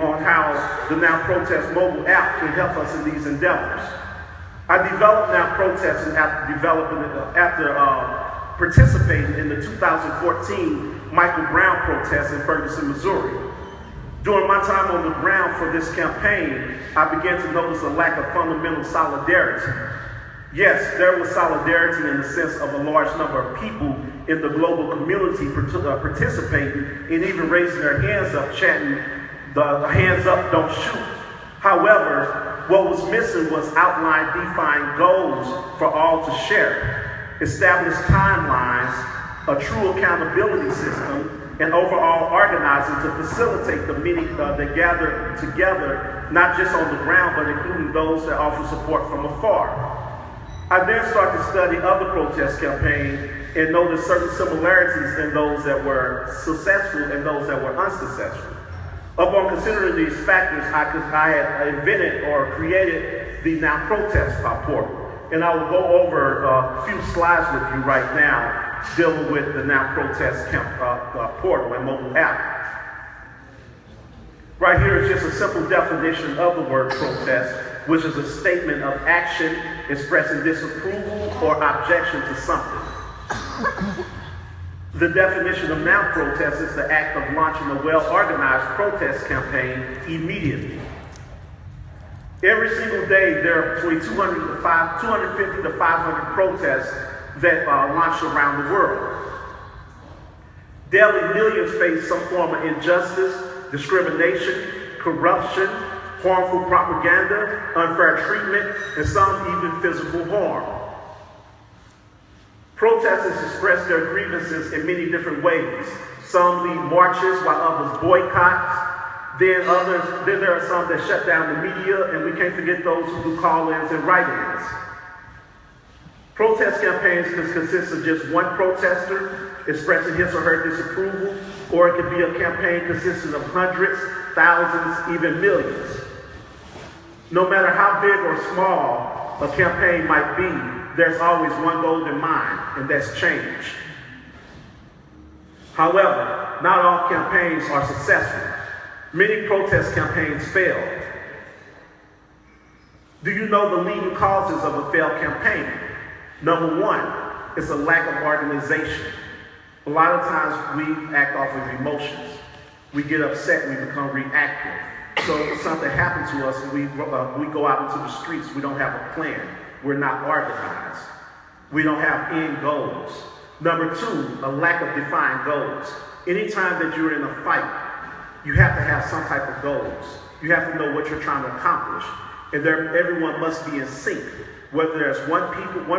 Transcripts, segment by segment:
on how the Now Protest mobile app can help us in these endeavors. I developed Now Protest after participating in the 2014 Michael Brown protest in Ferguson, Missouri. During my time on the ground for this campaign, I began to notice a lack of fundamental solidarity. Yes, there was solidarity in the sense of a large number of people in the global community participating and even raising their hands up, chanting, the hands up, don't shoot. However, what was missing was outlined, defined goals for all to share, established timelines, a true accountability system, and overall organizing to facilitate the many that gather together, not just on the ground, but including those that offer support from afar. I then started to study other protest campaigns and noticed certain similarities in those that were successful and those that were unsuccessful. Upon considering these factors, I had invented or created the Now Protest portal. And I will go over a few slides with you right now dealing with the Now Protest portal and mobile app. Right here is just a simple definition of the word protest, which is a statement of action expressing disapproval or objection to something. The definition of Now Protest is the act of launching a well-organized protest campaign immediately. Every single day, there are between 250 to 500 protests that launch around the world. Daily, millions face some form of injustice, discrimination, corruption, harmful propaganda, unfair treatment, and some even physical harm. Protesters express their grievances in many different ways. Some lead marches while others boycott. Then there are some that shut down the media, and we can't forget those who do call-ins and write-ins. Protest campaigns can consist of just one protester expressing his or her disapproval, or it could be a campaign consisting of hundreds, thousands, even millions. No matter how big or small a campaign might be, there's always one goal in mind, and that's change. However, not all campaigns are successful. Many protest campaigns failed. Do you know the leading causes of a failed campaign? Number one is a lack of organization. A lot of times we act off of emotions. We get upset, we become reactive. So if something happens to us and we go out into the streets, we don't have a plan. We're not organized. We don't have end goals. Number two, a lack of defined goals. Anytime that you're in a fight, you have to have some type of goals. You have to know what you're trying to accomplish. And everyone must be in sync. Whether there's one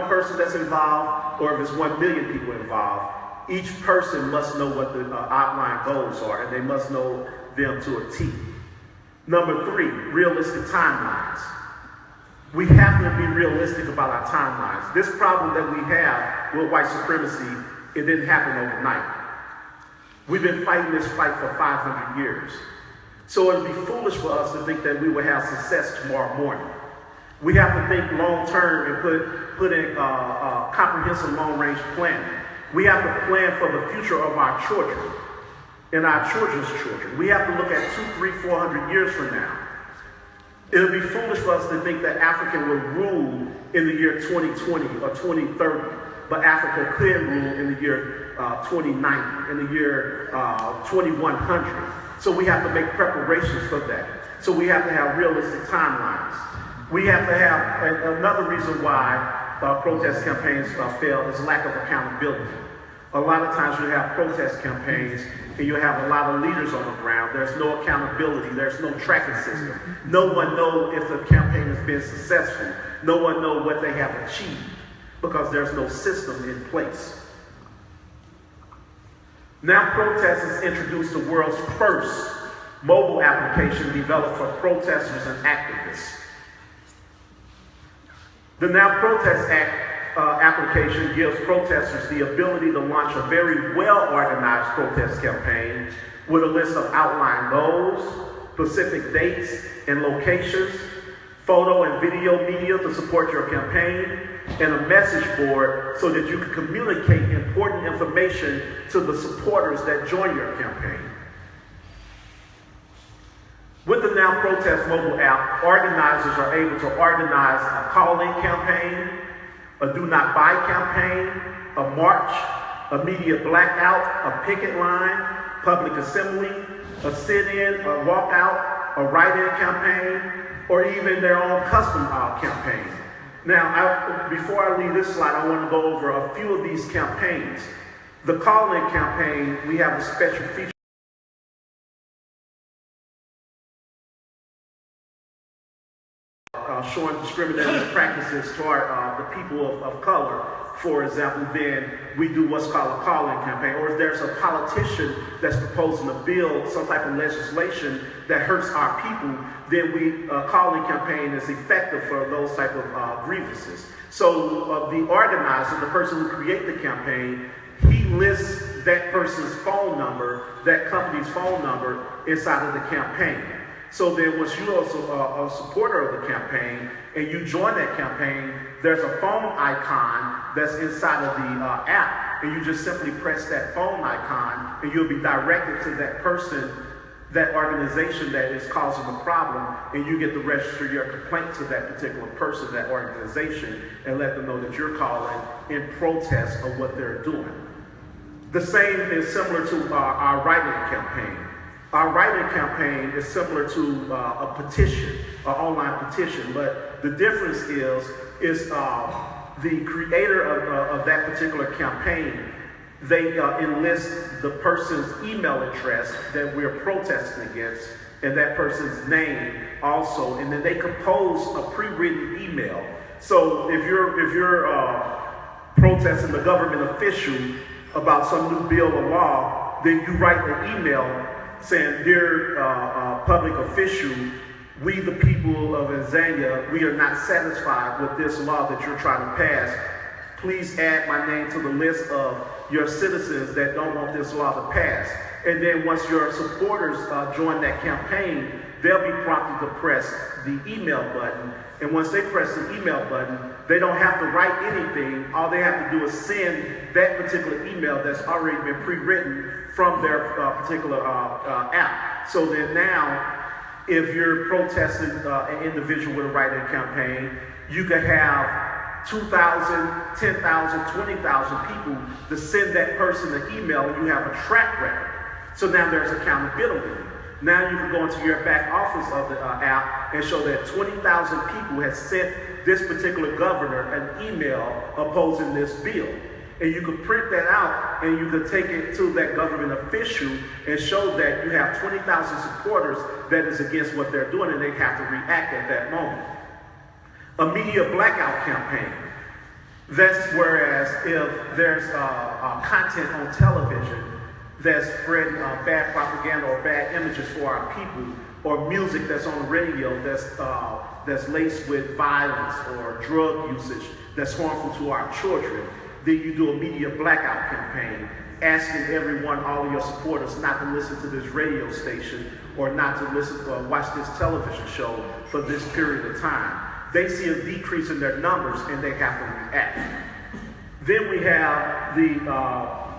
person that's involved, or if it's 1 million people involved, each person must know what the outline goals are, and they must know them to a T. Number three, realistic timelines. We have to be realistic about our timelines. This problem that we have with white supremacy, it didn't happen overnight. We've been fighting this fight for 500 years. So it would be foolish for us to think that we will have success tomorrow morning. We have to think long term and put in comprehensive long-range planning. We have to plan for the future of our children and our children's children. We have to look at 200, 300, 400 years from now. It would be foolish for us to think that Africa will rule in the year 2020 or 2030, but Africa could rule in the year 2090, in the year 2100. So we have to make preparations for that. So we have to have realistic timelines. We have to have, another reason why protest campaigns fail is lack of accountability. A lot of times you have protest campaigns and you have a lot of leaders on the ground. There's no accountability. There's no tracking system. No one knows if the campaign has been successful. No one knows what they have achieved because there's no system in place. Now Protest has introduced the world's first mobile application developed for protesters and activists. The Now Protest application gives protesters the ability to launch a very well-organized protest campaign with a list of outlined goals, specific dates and locations, photo and video media to support your campaign, and a message board so that you can communicate important information to the supporters that join your campaign. With the Now Protest mobile app, organizers are able to organize a call-in campaign, a do not buy campaign, a march, a media blackout, a picket line, public assembly, a sit-in, a walkout, a write-in campaign, or even their own custom campaign. Now, before I leave this slide, I want to go over a few of these campaigns. The call-in campaign, we have a special feature showing discriminatory practices toward the people of color. For example, then we do what's called a call-in campaign, or if there's a politician that's proposing a bill, some type of legislation that hurts our people, then we call-in campaign is effective for those type of grievances. So the organizer, the person who creates the campaign, he lists that person's phone number, that company's phone number inside of the campaign. So then once you are a supporter of the campaign and you join that campaign, there's a phone icon that's inside of the app, and you just simply press that phone icon and you'll be directed to that person, that organization that is causing the problem, and you get to register your complaint to that particular person, that organization, and let them know that you're calling in protest of what they're doing. The same is similar to our write-in campaign. Our write-in campaign is similar to a petition, an online petition, but the difference is the creator of that particular campaign, they enlist the person's email address that we're protesting against, and that person's name also, and then they compose a pre-written email. So if you're protesting the government official about some new bill or law, then you write an email saying, "Dear public official, we the people of Azania, we are not satisfied with this law that you're trying to pass. Please add my name to the list of your citizens that don't want this law to pass." And then once your supporters join that campaign, they'll be prompted to press the email button. And once they press the email button, they don't have to write anything. All they have to do is send that particular email that's already been pre-written from their particular app. So then now, if you're protesting an individual with a write-in campaign, you could have 2,000, 10,000, 20,000 people to send that person an email, and you have a track record. So now there's accountability. Now you can go into your back office of the app and show that 20,000 people have sent this particular governor an email opposing this bill. And you could print that out and you could take it to that government official and show that you have 20,000 supporters that is against what they're doing, and they have to react at that moment. A media blackout campaign. That's whereas if there's content on television that's spreading bad propaganda or bad images for our people, or music that's on the radio that's laced with violence or drug usage that's harmful to our children, then you do a media blackout campaign asking everyone, all of your supporters, not to listen to this radio station or not to listen or watch this television show for this period of time. They see a decrease in their numbers and they have to react. Then we have the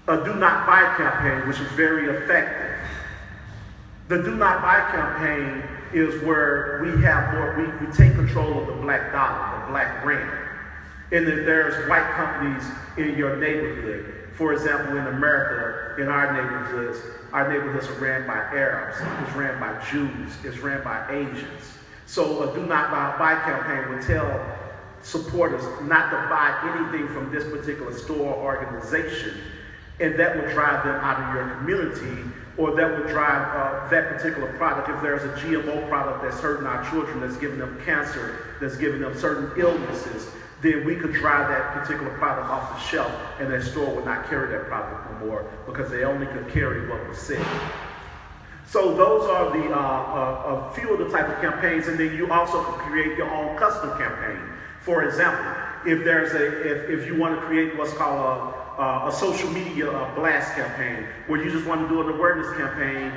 a do not buy campaign, which is very effective. The do not buy campaign is where we have more, we take control of the black dollar, the black rand. And if there's white companies in your neighborhood, for example, in America, in our neighborhoods are ran by Arabs, it's ran by Jews, it's ran by Asians. So a do not buy campaign would tell supporters not to buy anything from this particular store or organization, and that would drive them out of your community, or that would drive that particular product. If there's a GMO product that's hurting our children, that's giving them cancer, that's giving them certain illnesses, then we could drive that particular product off the shelf, and that store would not carry that product no more because they only could carry what was said. So those are the a few of the type of campaigns, and then you also can create your own custom campaign. For example, if there's if you want to create what's called a social media blast campaign, where you just want to do an awareness campaign.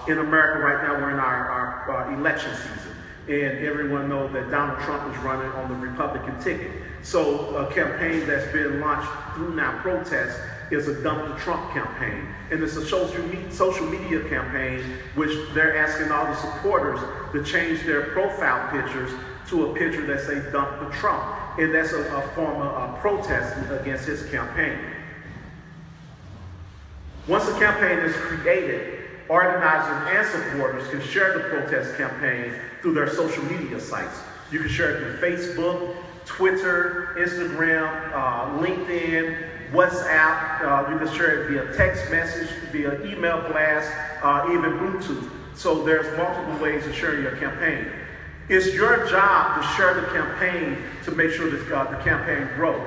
In America right now, we're in our election season, and everyone knows that Donald Trump is running on the Republican ticket. So a campaign that's been launched through Now Protest is a Dump the Trump campaign. And it's a social media campaign which they're asking all the supporters to change their profile pictures to a picture that say Dump the Trump. And that's a form of protest against his campaign. Once a campaign is created, organizers and supporters can share the protest campaign through their social media sites. You can share it through Facebook, Twitter, Instagram, LinkedIn, WhatsApp. You can share it via text message, via email blast, even Bluetooth. So there's multiple ways of sharing your campaign. It's your job to share the campaign to make sure that the campaign grows.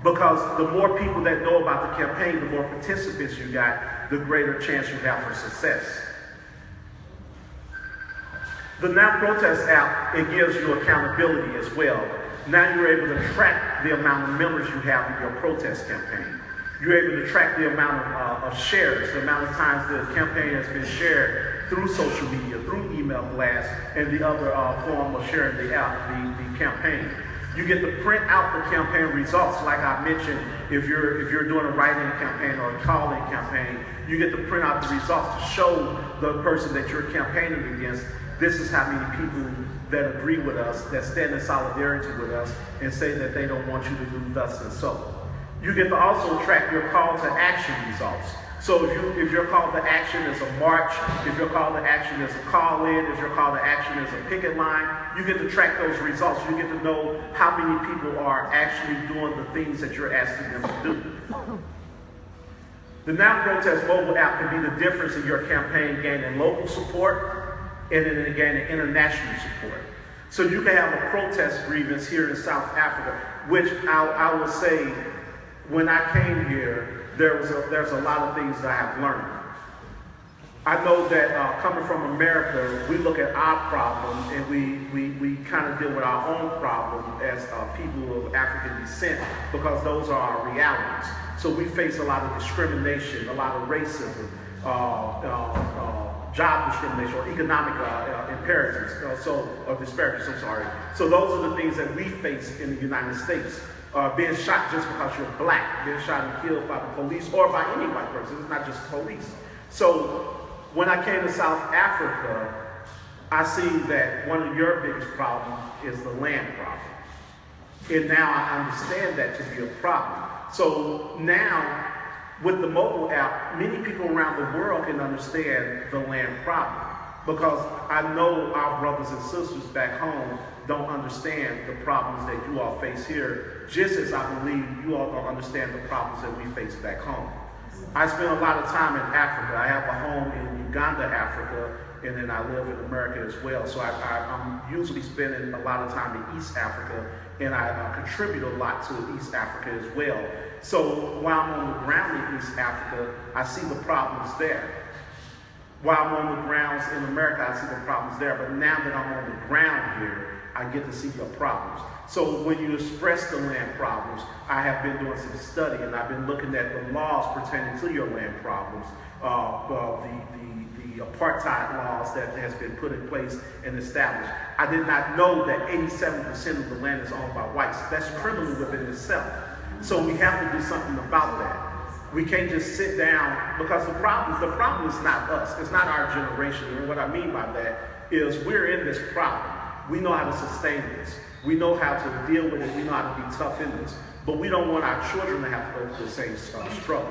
Because the more people that know about the campaign, the more participants you got, the greater chance you have for success. The Now Protest app, it gives you accountability as well. Now you're able to track the amount of members you have in your protest campaign. You're able to track the amount of shares, the amount of times the campaign has been shared through social media, through email blasts, and the other form of sharing the campaign. You get to print out the campaign results, like I mentioned. If you're doing a write-in campaign or a call-in campaign, you get to print out the results to show the person that you're campaigning against. This is how many people that agree with us, that stand in solidarity with us, and say that they don't want you to do thus and so. You get to also track your call to action results. So if your call to action is a march, if your call to action is a call-in, if your call to action is a picket line, you get to track those results. You get to know how many people are actually doing the things that you're asking them to do. The Now Protest mobile app can be the difference in your campaign gaining local support and in gaining international support. So you can have a protest grievance here in South Africa, which I would say, when I came here, there's a lot of things that I have learned. I know that coming from America, we look at our problems and we kind of deal with our own problem as people of African descent, because those are our realities. So we face a lot of discrimination, a lot of racism, job discrimination, or economic imperatives, or disparities, I'm sorry. So those are the things that we face in the United States. Being shot just because you're black, being shot and killed by the police or by any white person. It's not just police. So when I came to South Africa, I see that one of your biggest problems is the land problem. And now I understand that to be a problem. So now, with the mobile app, many people around the world can understand the land problem, because I know our brothers and sisters back home don't understand the problems that you all face here, just as I believe you all don't understand the problems that we face back home. I spend a lot of time in Africa. I have a home in Uganda, Africa, and then I live in America as well. So I'm usually spending a lot of time in East Africa, and I contribute a lot to East Africa as well. So while I'm on the ground in East Africa, I see the problems there. While I'm on the grounds in America, I see the problems there. But now that I'm on the ground here, I get to see your problems. So when you express the land problems, I have been doing some study, and I've been looking at the laws pertaining to your land problems, the apartheid laws that has been put in place and established. I did not know that 87% of the land is owned by whites. That's criminal within itself. So we have to do something about that. We can't just sit down, because the problem is not us. It's not our generation. And what I mean by that is we're in this problem. We know how to sustain this. We know how to deal with it. We know how to be tough in this. But we don't want our children to have to go through the same struggle.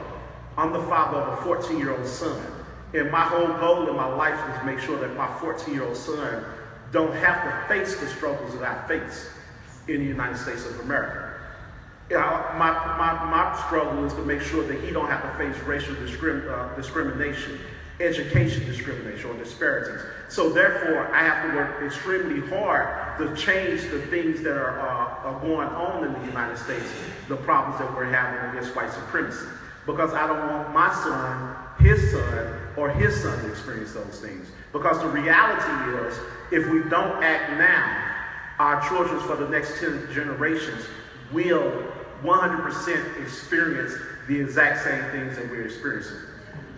I'm the father of a 14-year-old son. And my whole goal in my life is to make sure that my 14-year-old son don't have to face the struggles that I face in the United States of America. My struggle is to make sure that he don't have to face racial discrimination, education discrimination, or disparities. So therefore, I have to work extremely hard to change the things that are going on in the United States, the problems that we're having against white supremacy. Because I don't want my son, or his son to experience those things. Because the reality is, if we don't act now, our children for the next 10 generations will 100% experience the exact same things that we're experiencing.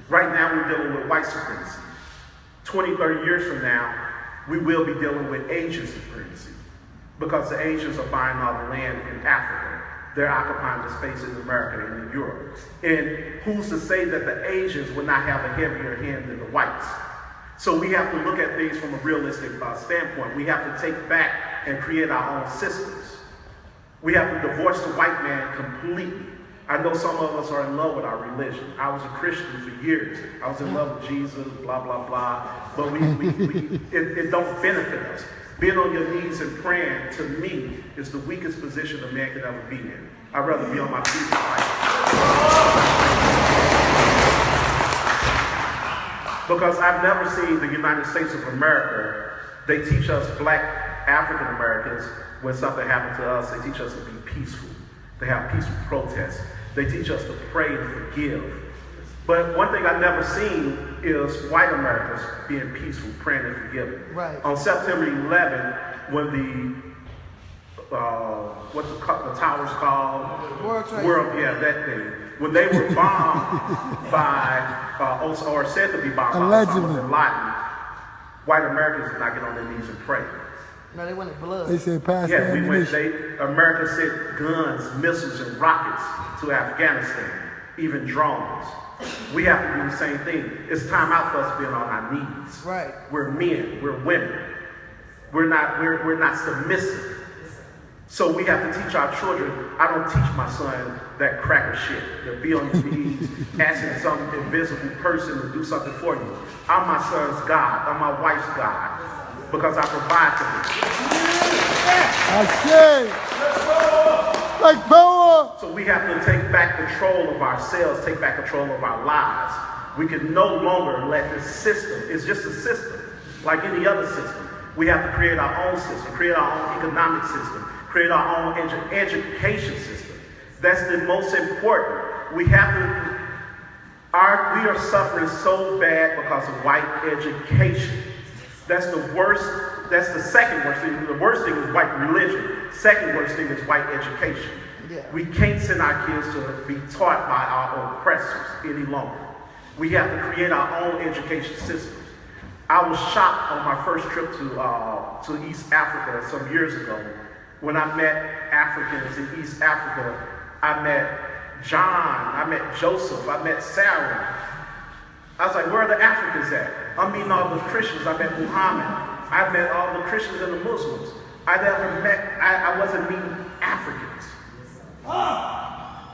Right now, we're dealing with white supremacy. 20, 30 years from now, we will be dealing with Asian supremacy, because the Asians are buying all the land in Africa. they're occupying the space in America and in Europe. And who's to say that the Asians will not have a heavier hand than the whites? So we have to look at things from a realistic standpoint. We have to take back and create our own systems. We have to divorce the white man completely. I know some of us are in love with our religion. I was a Christian for years. I was in love with Jesus, blah, blah, blah. But it don't benefit us. Being on your knees and praying, to me, is the weakest position a man could ever be in. I'd rather be on my feet and fight. Because I've never seen the United States of America, they teach us Black African Americans, when something happened to us, they teach us to be peaceful. They have peaceful protests. They teach us to pray and forgive. But one thing I've never seen is white Americans being peaceful, praying and forgiving. Right. On September 11, when what's the towers called? World, that day. When they were bombed by, or said to be bombed by Osama bin Laden, white Americans did not get on their knees and pray. No, they went in blood. They said pass the ammunition. America sent guns, missiles, and rockets to Afghanistan, even drones. We have to do the same thing. It's time out for us to be on our knees. Right. We're men. We're women. We're not submissive. So we have to teach our children. I don't teach my son that cracker shit, to be on your knees, asking some invisible person to do something for you. I'm my son's God. I'm my wife's God. Because I provide for them. Like power. So we have to take back control of ourselves, take back control of our lives. We can no longer let this system, it's just a system, like any other system. We have to create our own system, create our own economic system, create our own education system. That's the most important. We have to, we are suffering so bad because of white education. That's the worst, that's the second worst thing. The worst thing is white religion. Second worst thing is white education. Yeah. We can't send our kids to be taught by our oppressors any longer. We have to create our own education systems. I was shocked on my first trip to East Africa some years ago. When I met Africans in East Africa, I met John, I met Joseph, I met Sarah. I was like, where are the Africans at? I'm meeting all the Christians. I met Muhammad. I met all the Christians and the Muslims. I wasn't meeting Africans.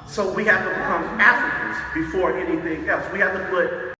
So we have to become Africans before anything else. We have to put